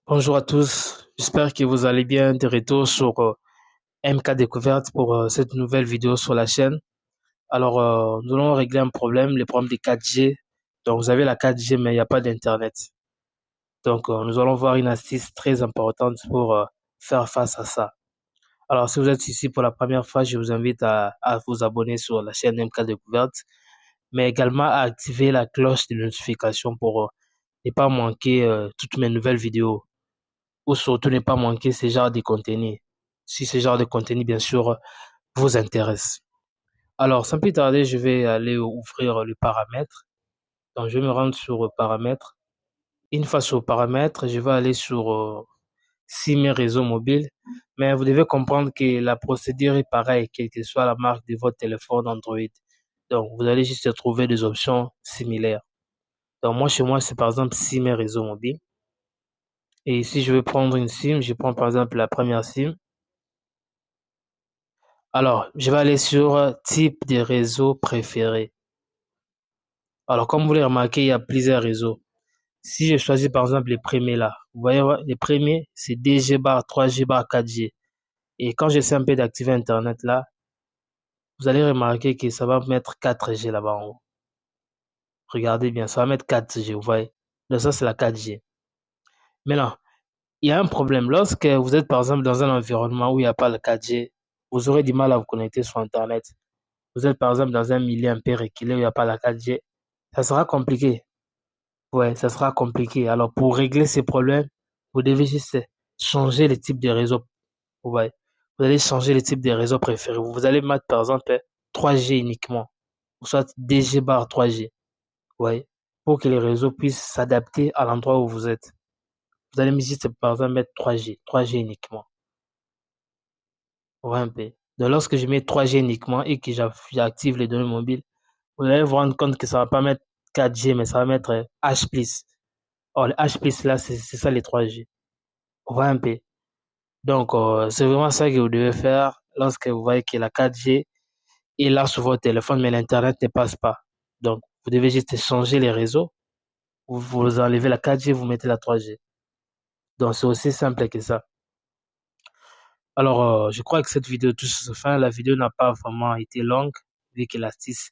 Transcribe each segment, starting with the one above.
Bonjour à tous, j'espère que vous allez bien. De retour sur MK Découverte pour cette nouvelle vidéo sur la chaîne. Alors, nous allons régler un problème, le problème des 4G. Donc, vous avez la 4G, mais il n'y a pas d'Internet. Donc, nous allons voir une astuce très importante pour faire face à ça. Alors, si vous êtes ici pour la première fois, je vous invite à vous abonner sur la chaîne MK Découverte, mais également à activer la cloche de notification pour ne pas manquer toutes mes nouvelles vidéos, ou surtout ne pas manquer ce genre de contenu. Si ce genre de contenu, bien sûr, vous intéresse. Alors, sans plus tarder, je vais aller ouvrir le paramètre. Donc, je vais me rendre sur paramètres. Une fois sur paramètres, je vais aller sur SIM et réseau mobile. Mais vous devez comprendre que la procédure est pareille, quelle que soit la marque de votre téléphone Android. Donc, vous allez juste trouver des options similaires. Donc, moi, chez moi, c'est par exemple SIM et réseau mobile. Et si je veux prendre une SIM, je prends par exemple la première SIM. Alors, je vais aller sur type de réseau préféré. Alors, comme vous l'avez remarqué, il y a plusieurs réseaux. Si je choisis par exemple les premiers là, vous voyez, ouais, les premiers, c'est 2G bar, 3G bar, 4G. Et quand j'essaie un peu d'activer Internet là, vous allez remarquer que ça va mettre 4G là-bas en haut. Regardez bien, ça va mettre 4G, vous voyez. Donc ça, c'est la 4G. Maintenant, il y a un problème. Lorsque vous êtes par exemple dans un environnement où il n'y a pas le 4G, vous aurez du mal à vous connecter sur Internet. Vous êtes par exemple dans un milieu un peu reculé où il n'y a pas la 4G, ça sera compliqué. Ouais, ça sera compliqué. Alors, pour régler ces problèmes, vous devez juste changer le type de réseau. Ouais. Vous allez changer le type de réseau préféré. Vous allez mettre, par exemple, 3G uniquement. Ou soit 2G bar 3G. Ouais. Pour que les réseaux puissent s'adapter à l'endroit où vous êtes. Vous allez juste, par exemple, mettre 3G. 3G uniquement. Ouais, un peu. Donc, lorsque je mets 3G uniquement et que j'active les données mobiles, vous allez vous rendre compte que ça va pas mettre 4G, mais ça va mettre H+. Or, le H+, là, c'est ça les 3G. On voit un peu. Donc, c'est vraiment ça que vous devez faire lorsque vous voyez que la 4G est là sur votre téléphone, mais l'Internet ne passe pas. Donc, vous devez juste changer les réseaux. Vous enlevez la 4G, vous mettez la 3G. Donc, c'est aussi simple que ça. Alors, je crois que cette vidéo touche sa fin. La vidéo n'a pas vraiment été longue, vu que l'astuce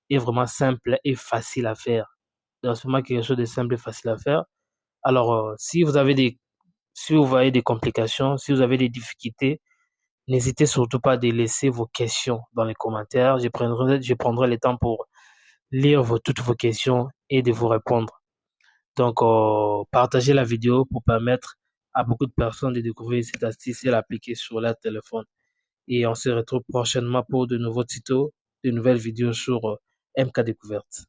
est vraiment simple et facile à faire. Donc, c'est vraiment quelque chose de simple et facile à faire. Alors, si vous voyez des complications, si vous avez des difficultés, n'hésitez surtout pas à laisser vos questions dans les commentaires. Je prendrai le temps pour lire toutes vos questions et de vous répondre. Donc, partagez la vidéo pour permettre à beaucoup de personnes de découvrir cette astuce et l'appliquer sur leur téléphone. Et on se retrouve prochainement pour de nouveaux tutos, de nouvelles vidéos sur MK Découverte.